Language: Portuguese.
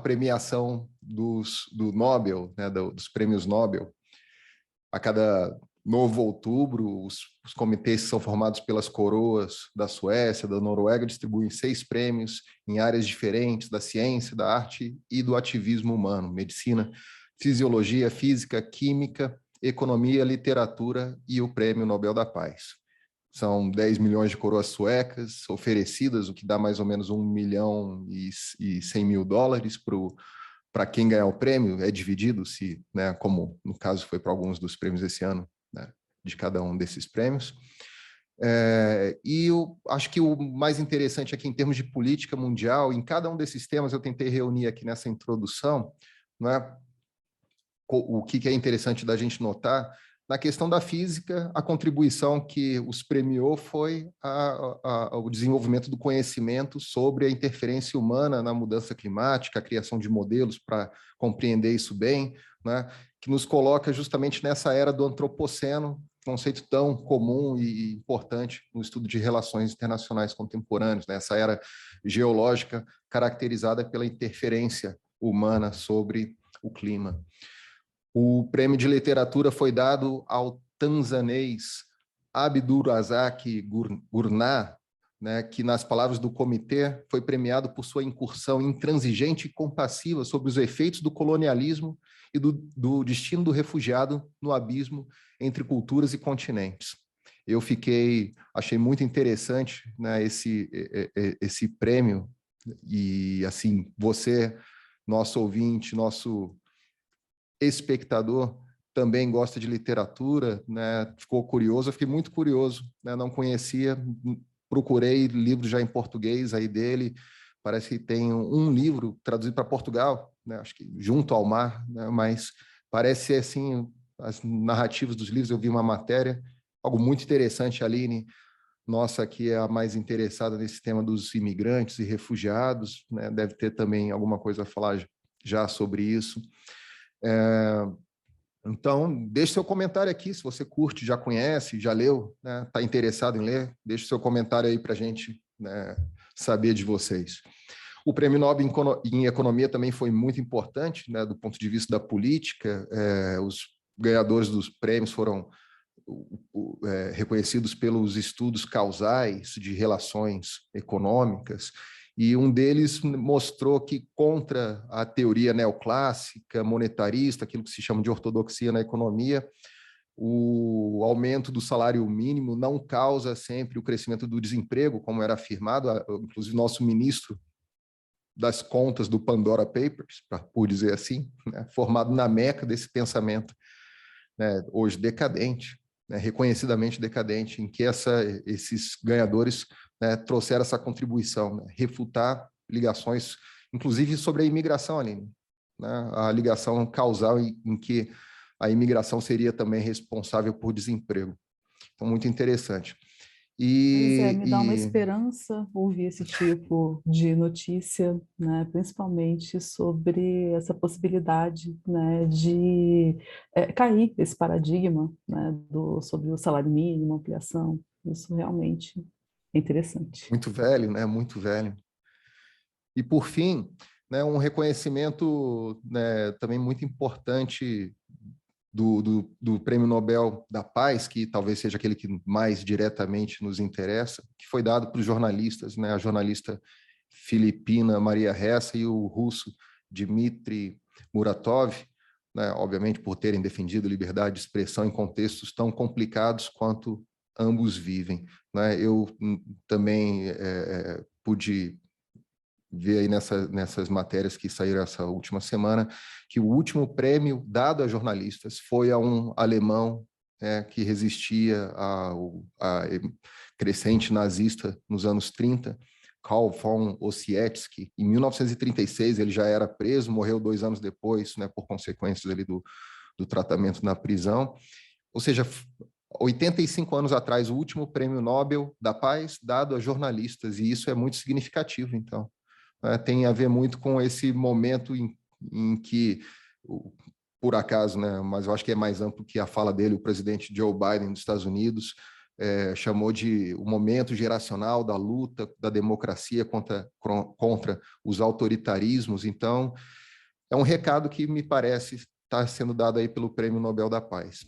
premiação do Nobel, né, dos prêmios Nobel. A cada novo outubro, os comitês que são formados pelas coroas da Suécia, da Noruega, distribuem 6 prêmios em áreas diferentes da ciência, da arte e do ativismo humano: medicina, fisiologia, física, química, economia, literatura e o Prêmio Nobel da Paz. São 10 milhões de coroas suecas oferecidas, o que dá mais ou menos US$ 1.100.000 para quem ganhar o prêmio. É dividido, né, como no caso foi para alguns dos prêmios esse ano, né, de cada um desses prêmios. E eu acho que o mais interessante aqui em termos de política mundial, em cada um desses temas eu tentei reunir aqui nessa introdução, né, o que é interessante da gente notar. Na questão da física, a contribuição que os premiou foi o desenvolvimento do conhecimento sobre a interferência humana na mudança climática, a criação de modelos para compreender isso bem, né, que nos coloca justamente nessa era do antropoceno, conceito tão comum e importante no estudo de relações internacionais contemporâneas, né, essa era geológica caracterizada pela interferência humana sobre o clima. O prêmio de literatura foi dado ao tanzanês Abdulrazak Gurnah, né, que, nas palavras do comitê, foi premiado por sua incursão intransigente e compassiva sobre os efeitos do colonialismo e do destino do refugiado no abismo entre culturas e continentes. Eu achei muito interessante, né, esse prêmio, e assim, você, nosso ouvinte, nosso espectador, também gosta de literatura, né, ficou curioso, eu fiquei muito curioso, né, não conhecia, procurei livros já em português aí dele, parece que tem um livro traduzido para Portugal, né, acho que Junto ao Mar, né, mas parece ser assim, as narrativas dos livros. Eu vi uma matéria, algo muito interessante. A Aline, nossa, aqui é a mais interessada nesse tema dos imigrantes e refugiados, né, deve ter também alguma coisa a falar já sobre isso. Então, deixe seu comentário aqui, se você curte, já conhece, já leu, né, está interessado em ler, deixe seu comentário aí para a gente, né, saber de vocês. O Prêmio Nobel em Economia também foi muito importante, né, do ponto de vista da política. Os ganhadores dos prêmios foram reconhecidos pelos estudos causais de relações econômicas, e um deles mostrou que, contra a teoria neoclássica, monetarista, aquilo que se chama de ortodoxia na economia, o aumento do salário mínimo não causa sempre o crescimento do desemprego, como era afirmado. Inclusive, nosso ministro das contas do Pandora Papers, por dizer assim, né, formado na meca desse pensamento, né, hoje decadente, né, reconhecidamente decadente, em que esses ganhadores, né, trouxeram essa contribuição, né, refutar ligações, inclusive sobre a imigração, Aline, né, a ligação causal em que a imigração seria também responsável por desemprego. Então, muito interessante. Pois é, me dá uma esperança ouvir esse tipo de notícia, né, principalmente sobre essa possibilidade, né, de cair esse paradigma, né, sobre o salário mínimo, ampliação. Isso realmente é interessante. Muito velho, né? Muito velho. E, por fim, né, um reconhecimento, né, também muito importante do Prêmio Nobel da Paz, que talvez seja aquele que mais diretamente nos interessa, que foi dado para os jornalistas, né, a jornalista filipina Maria Ressa e o russo Dmitry Muratov, né, obviamente por terem defendido liberdade de expressão em contextos tão complicados quanto ambos vivem, né? Eu também pude ver aí nessas matérias que saíram essa última semana, que o último prêmio dado a jornalistas foi a um alemão, que resistia à crescente nazista nos anos 30, Karl von Ossietzky. Em 1936 ele já era preso, morreu 2 anos depois, né, por consequências ali do tratamento na prisão. Ou seja, 85 anos atrás, o último prêmio Nobel da Paz dado a jornalistas, e isso é muito significativo, então. Tem a ver muito com esse momento em que, por acaso, né, mas eu acho que é mais amplo que a fala dele, o presidente Joe Biden dos Estados Unidos chamou de o momento geracional da luta da democracia contra os autoritarismos. Então, é um recado que me parece estar sendo dado aí pelo Prêmio Nobel da Paz.